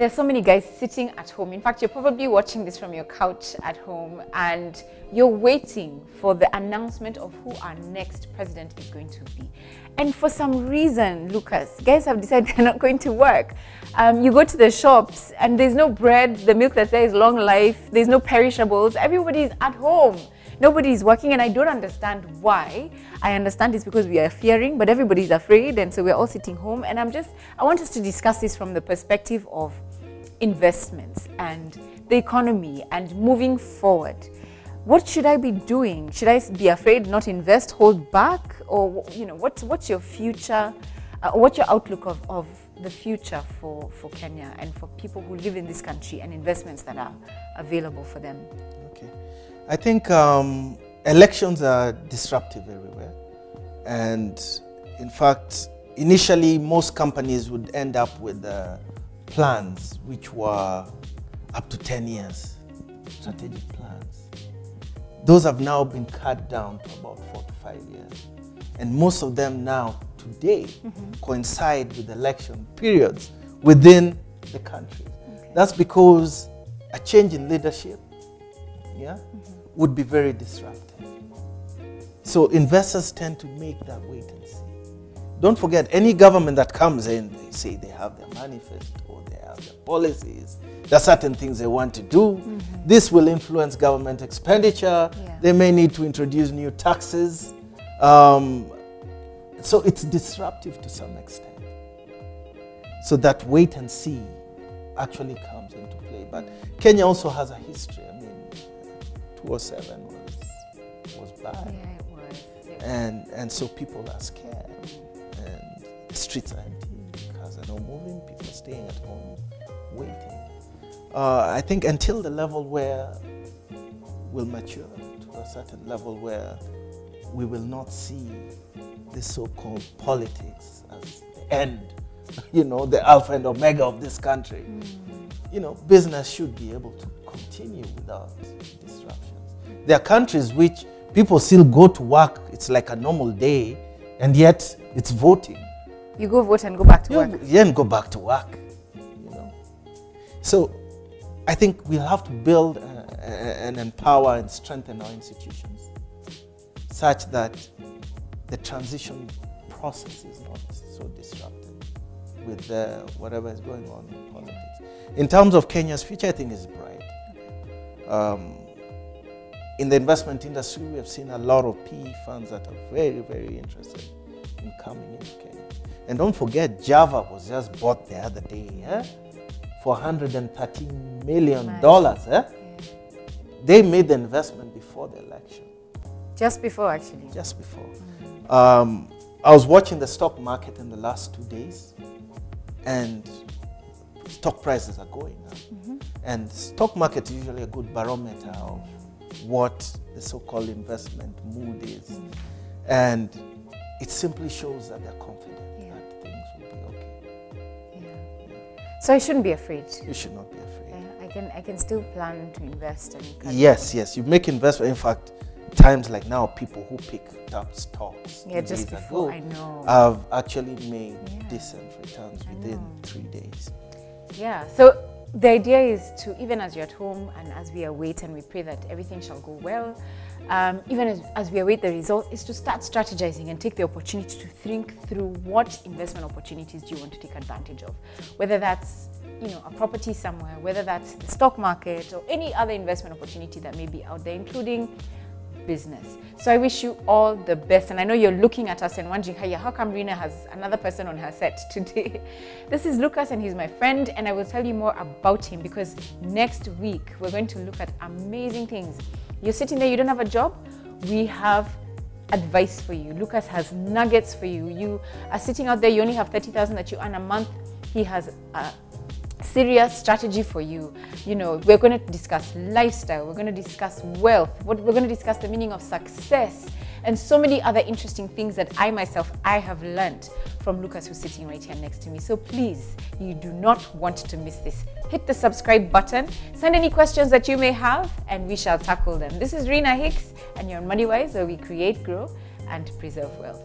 there's so many guys sitting at home. In fact, you're probably watching this from your couch at home and you're waiting for the announcement of who our next president is going to be. And for some reason, Lucas, guys have decided they're not going to work. You go to the shops and there's no bread, the milk that says long life, there's no perishables, everybody's at home. Nobody's working, and I don't understand why. I understand it's because we are fearing, but everybody's afraid, and so we're all sitting home. And I want us to discuss this from the perspective of investments and the economy and moving forward. What should I be doing? Should I be afraid, not invest, hold back? Or, you know, what's your future, what's your outlook of the future for Kenya and for people who live in this country and investments that are available for them? Okay. I think elections are disruptive everywhere. And in fact, initially, most companies would end up with plans which were up to 10 years, strategic plans. Those have now been cut down to about 4 to 5 years. And most of them now, today, coincide with election periods within the country. Okay. That's because a change in leadership would be very disruptive. So investors tend to make that wait and see. Don't forget, any government that comes in, they say they have their manifesto or they have their policies. There are certain things they want to do. This will influence government expenditure. Yeah. They may need to introduce new taxes. So it's disruptive to some extent. So that wait and see actually comes into play. But Kenya also has a history. I mean, 2007 was bad. Yeah, it was. And so people are scared. And the streets are empty, cars are not moving, people are staying at home, waiting. I think until the level where we'll mature to a certain level where we will not see this so-called politics as the end, you know, the alpha and omega of this country. You know, business should be able to continue without disruptions. There are countries which people still go to work, it's like a normal day, and yet it's voting. You go vote and go back to work. Yeah, and go back to work, you know. So I think we'll have to build and empower and strengthen our institutions such that the transition process is not so disrupted with whatever is going on in politics. In terms of Kenya's future, I think is bright. In the investment industry, we have seen a lot of PE funds that are very, very interested in coming into Kenya. And don't forget, Java was just bought the other day for $113 million. They made the investment before the election. Just before, actually. Just before. I was watching the stock market in the last 2 days, and stock prices are going up. And stock market is usually a good barometer of what the so-called investment mood is. And it simply shows that they're confident that things will be okay. So I shouldn't be afraid. You should not be afraid. I can still plan to invest. And yes, you make investment. In fact, times like now, people who picked up stocks just before, I know, have actually made decent returns within 3 days. Yeah, so the idea is to, even as you're at home and as we await and we pray that everything shall go well, even as we await the result, is to start strategizing and take the opportunity to think through what investment opportunities do you want to take advantage of. Whether that's, you know, a property somewhere, whether that's the stock market or any other investment opportunity that may be out there, including business. So I wish you all the best. And I know you're looking at us and wondering, how come Rina has another person on her set today? This is Lucas and he's my friend, and I will tell you more about him because next week we're going to look at amazing things. You're sitting there, you don't have a job? We have advice for you. Lucas has nuggets for you. You are sitting out there, you only have 30,000 that you earn a month. He has a serious strategy for you. You know, we're going to discuss lifestyle, we're going to discuss wealth, we're going to discuss the meaning of success, and so many other interesting things that I have learned from Lucas, who's sitting right here next to me. So please, you do not want to miss this. Hit the subscribe button, send any questions that you may have, and we shall tackle them. This is Rina Hicks, and you're on MoneyWise, where we create, grow, and preserve wealth.